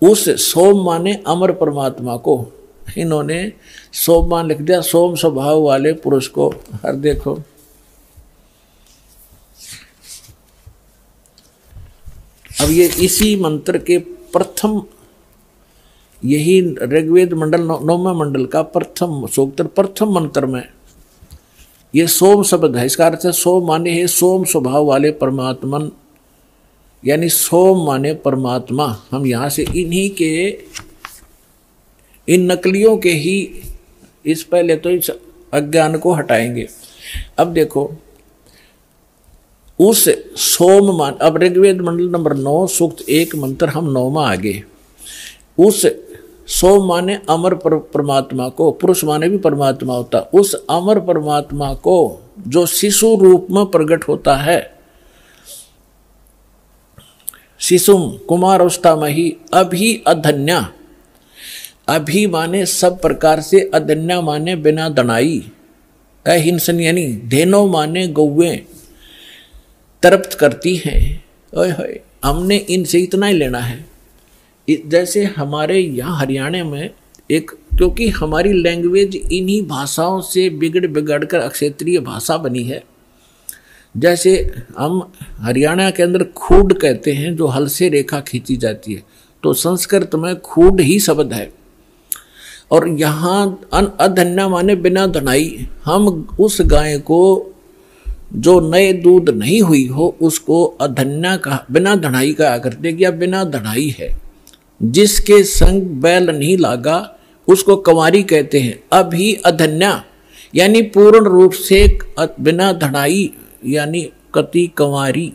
उस सोम माने अमर परमात्मा को इन्होंने सोम मान लिख दिया, सोम स्वभाव वाले पुरुष को। हर देखो अब ये इसी मंत्र के प्रथम, यही ऋग्वेद मंडल 9वें मंडल का प्रथम सूक्त प्रथम मंत्र में ये सोम शब्द है। इसका अर्थ है सोम माने है सोम स्वभाव वाले परमात्मन, यानी सोम माने परमात्मा। हम यहाँ से इन्हीं के, इन नकलियों के ही इस पहले तो इस अज्ञान को हटाएंगे। अब देखो उस सोम मान, अब ऋग्वेद मंडल नंबर 9 सूक्त 1 मंत्र हम 9वां आगे। उस सोम माने अमर परमात्मा को, पुरुष माने भी परमात्मा होता, उस अमर परमात्मा को जो शिशु रूप में प्रकट होता है, शिशुम कुमार अवस्था में ही अभी अधन्या, अभी माने सब प्रकार से, अधन्या माने बिना दनाई, अहिंसन यानी धेनो माने गौवें तृप्त करती हैं। ओए होए, हमने इनसे इतना ही लेना है। जैसे हमारे यहाँ हरियाणा में एक, क्योंकि हमारी लैंग्वेज इन्हीं भाषाओं से बिगड़ कर अक्षेत्रीय भाषा बनी है। जैसे हम हरियाणा के अंदर खूड कहते हैं, जो हल से रेखा खींची जाती है, तो संस्कृत में खूड ही शब्द है। और यहाँ अधन्या माने बिना धनाई, हम उस गाय को जो नए दूध नहीं हुई हो उसको अधन्या का, बिना धनाई का करते, या बिना धनाई है। जिसके संग बैल नहीं लागा उसको कंवारी कहते हैं। अभी अधन्या यानी पूर्ण रूप से बिना धनाई, यानी कति कंवारी।